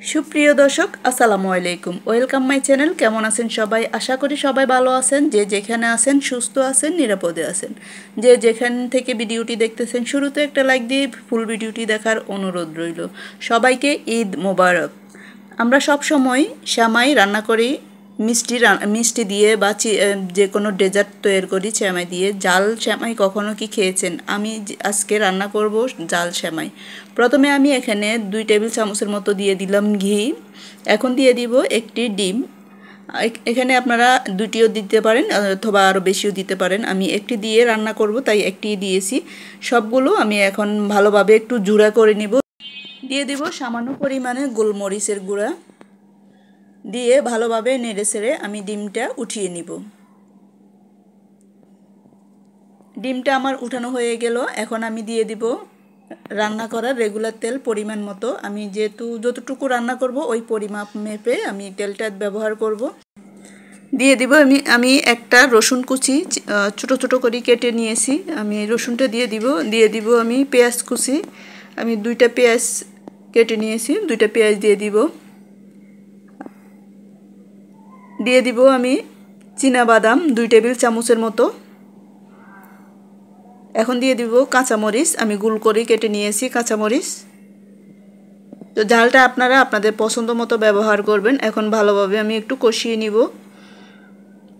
সুপ্রিয় দর্শক আসসালামু আলাইকুম, ওয়েলকাম মাই চ্যানেল। কেমন আছেন সবাই? আশা করি সবাই ভালো আছেন। যে যেখানে আছেন সুস্থ আছেন, নিরাপদে আছেন। যে যেখান থেকে ভিডিওটি দেখতেছেন শুরুতে একটা লাইক দিয়ে ফুল ভিডিওটি দেখার অনুরোধ রইল। সবাইকে ঈদ মোবারক। আমরা সব সময় সেমাই রান্না করি মিষ্টি দিয়ে বা যে কোনো ডেজার্ট তৈরি করি সেমাই দিয়ে। জাল সেমাই কখনো কি খেয়েছেন? আমি আজকে রান্না করব জাল সেমাই। প্রথমে আমি এখানে 2 টেবিল চামচের মতো দিয়ে দিলাম ঘি। এখন দিয়ে দিব একটি ডিম। এখানে আপনারা 2টিও দিতে পারেন অথবা আরও বেশিও দিতে পারেন। আমি একটি দিয়ে রান্না করব তাই একটি দিয়েছি। সবগুলো আমি এখন ভালোভাবে একটু জুড়া করে নিব। দিয়ে দিব সামান্য পরিমাণে গোলমরিচের গুঁড়া। দিয়ে ভালোভাবে নেড়েচেড়ে আমি ডিমটা উঠিয়ে নিব। ডিমটা আমার উঠানো হয়ে গেল। এখন আমি দিয়ে দিব রান্না করার রেগুলার তেল পরিমাণ মতো। আমি যেহেতু যতটুকু রান্না করব ওই পরিমাপ মেপে আমি তেলটা ব্যবহার করব। দিয়ে দিব আমি একটা রসুন কুচি ছোট ছোট করে কেটে নিয়েছি। আমি রসুনটা দিয়ে দিব আমি পেঁয়াজ কুচি। আমি 2টা পেঁয়াজ কেটে নিয়েছি, 2টা পেঁয়াজ দিয়ে দিব আমি চীনাবাদাম 2 টেবিল চামচের মতো। এখন দিয়ে দিব কাঁচামরিচ, আমি গোল করে কেটে নিয়েছি কাঁচামরিচ। তো ঝালটা আপনারা আপনাদের পছন্দ মতো ব্যবহার করবেন। এখন ভালোভাবে আমি একটু কষিয়ে নিব,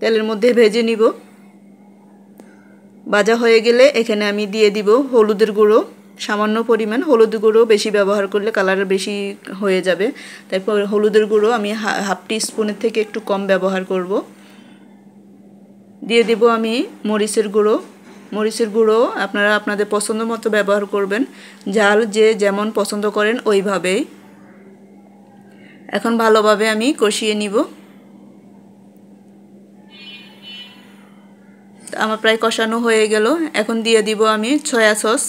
তেলের মধ্যে ভেজে নিব। ভাজা হয়ে গেলে এখানে আমি দিয়ে দিব হলুদের গুঁড়ো, সামান্য পরিমাণ। হলুদ গুঁড়ো বেশি ব্যবহার করলে কালার বেশি হয়ে যাবে, তারপর হলুদের গুঁড়ো আমি হাফ টিস্পুনের থেকে একটু কম ব্যবহার করব। দিয়ে দিব আমি মরিচের গুঁড়ো আপনারা আপনাদের পছন্দ মতো ব্যবহার করবেন। ঝাল যে যেমন পছন্দ করেন ওইভাবেই। এখন ভালোভাবে আমি কষিয়ে নিব। আমার প্রায় কষানো হয়ে গেল। এখন দিয়ে দিব আমি সয়া সস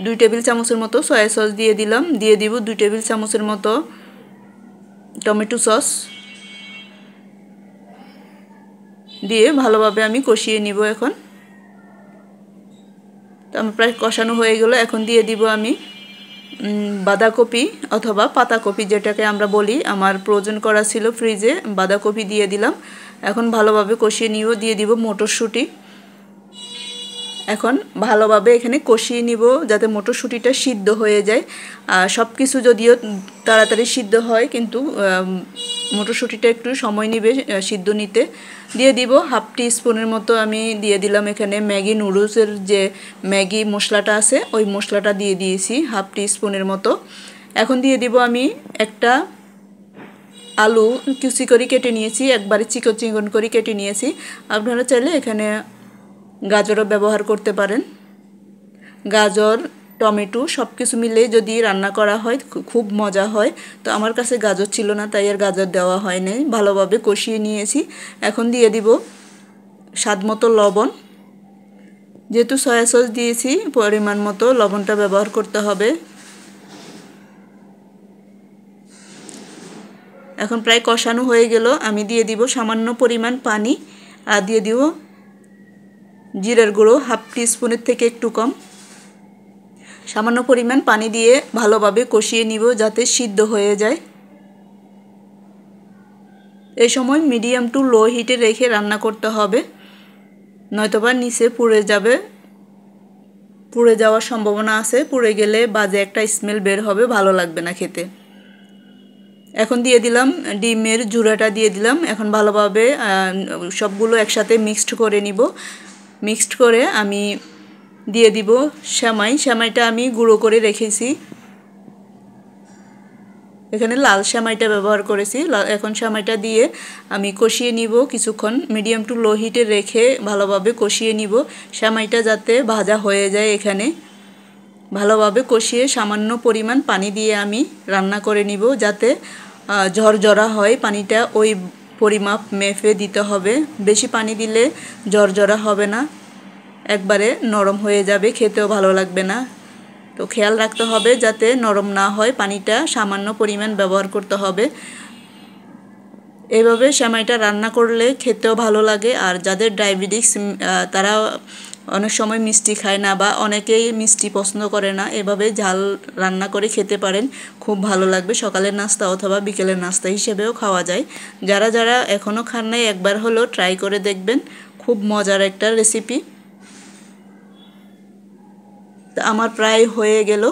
2 টেবিল চামচের মতো সয়া সস দিয়ে দিলাম। দিয়ে দিব 2 টেবিল চামচের মতো টমেটো সস দিয়ে ভালোভাবে আমি কষিয়ে নিব। এখন তো আমার প্রায় কষানো হয়ে গেল। এখন দিয়ে দিব আমি বাঁধাকপি অথবা পাতাকপি যেটাকে আমরা বলি। আমার প্রয়োজন করা ছিল ফ্রিজে, বাঁধাকপি দিয়ে দিলাম। এখন ভালোভাবে কষিয়ে নিব। দিয়ে দিব মটরশুঁটি। এখন ভালোভাবে এখানে কষিয়ে নিব যাতে মটরশুঁটিটা সিদ্ধ হয়ে যায়। সব কিছু যদিও তাড়াতাড়ি সিদ্ধ হয়, কিন্তু মটরশুঁটিটা একটু সময় নেবে সিদ্ধ নিতে। দিয়ে দিব হাফ টিস্পুনের মতো আমি দিয়ে দিলাম এখানে ম্যাগি নুডলসের যে ম্যাগি মশলাটা আছে ওই মশলাটা দিয়ে দিয়েছি হাফ টিস্পুনের মতো। এখন দিয়ে দিব আমি একটা আলু কুচি করে কেটে নিয়েছি, একবারে চিকন করে কেটে নিয়েছি। আপনারা চাইলে এখানে গাজরও ব্যবহার করতে পারেন। গাজর টমেটো সব কিছু মিলে যদি রান্না করা হয় খুব মজা হয়। তো আমার কাছে গাজর ছিল না তাই আর গাজর দেওয়া হয় নাই। ভালোভাবে কষিয়ে নিয়েছি। এখন দিয়ে দিব স্বাদ মতো লবণ। যেহেতু সয়া সস দিয়েছি পরিমাণ মতো লবণটা ব্যবহার করতে হবে। এখন প্রায় কষানো হয়ে গেল। আমি দিয়ে দিব সামান্য পরিমাণ পানি আর দিয়ে দিব জিরার গুঁড়ো হাফ টিস্পুনের থেকে একটু কম। সামান্য পরিমাণ পানি দিয়ে ভালোভাবে কষিয়ে নিব যাতে সিদ্ধ হয়ে যায়। এই সময় মিডিয়াম টু লো হিটে রেখে রান্না করতে হবে, নয়তোবা নিচে পুড়ে যাওয়ার সম্ভাবনা আছে। পুড়ে গেলে বাজে একটা স্মেল বের হবে, ভালো লাগবে না খেতে। এখন দিয়ে দিলাম ডিমের ঝুড়াটা দিয়ে দিলাম। এখন ভালোভাবে সবগুলো একসাথে মিক্সড করে নিব। মিক্সড করে আমি দিয়ে দিব সেমাইটা আমি গুঁড়ো করে রেখেছি। এখানে লাল সেমাইটা ব্যবহার করেছি। এখন সেমাইটা দিয়ে আমি কষিয়ে নিব কিছুক্ষণ, মিডিয়াম টু লো হিটে রেখে ভালোভাবে কষিয়ে নিব। সেমাইটা যাতে ভাজা হয়ে যায় এখানে ভালোভাবে কষিয়ে সামান্য পরিমাণ পানি দিয়ে আমি রান্না করে নিব যাতে ঝরঝরা হয়। পানিটা ওই পরিমাপ মেপে দিতে হবে। বেশি পানি দিলে ঝরঝরা হবে না, একবারে নরম হয়ে যাবে, খেতেও ভালো লাগবে না। তো খেয়াল রাখতে হবে যাতে নরম না হয়, পানিটা সামান্য পরিমাণ ব্যবহার করতে হবে। এভাবে সেমাইটা রান্না করলে খেতেও ভালো লাগে। আর যাদের ডায়াবেটিস তারা অনেক সময় মিষ্টি খায় না বা অনেকেই মিষ্টি পছন্দ করে না, এভাবে ঝাল রান্না করে খেতে পারেন, খুব ভালো লাগবে। সকালের নাস্তা অথবা বিকেলের নাস্তা হিসেবেও খাওয়া যায়। যারা যারা এখনও খান নাই একবার হলেও ট্রাই করে দেখবেন, খুব মজার একটা রেসিপি। আমার প্রায় হয়ে গেল,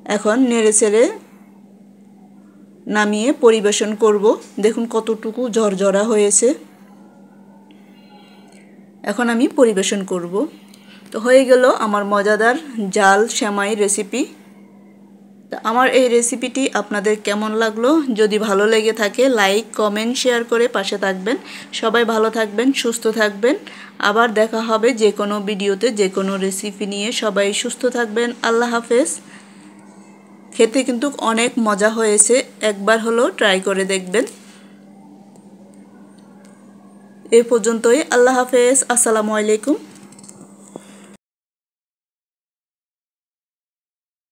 এখন নেড়েচেড়ে নামিয়ে পরিবেশন করব। দেখুন কতটুকু ঝরঝরা হয়েছে। এখন আমি পরিবেশন করব। তো হয়ে গেল আমার মজাদার জাল সেমাই রেসিপি। তো আমার এই রেসিপিটি আপনাদের কেমন লাগলো? যদি ভালো লেগে থাকে লাইক কমেন্ট শেয়ার করে পাশে থাকবেন। সবাই ভালো থাকবেন, সুস্থ থাকবেন। আবার দেখা হবে যে কোনো ভিডিওতে যে কোনো রেসিপি নিয়ে। সবাই সুস্থ থাকবেন। আল্লাহ হাফেজ। খেতে কিন্তু অনেক মজা হয়েছে, একবার হলেও ট্রাই করে দেখবেন। এ পর্যন্তই। আল্লাহ হাফেজ। আসসালামু আলাইকুম।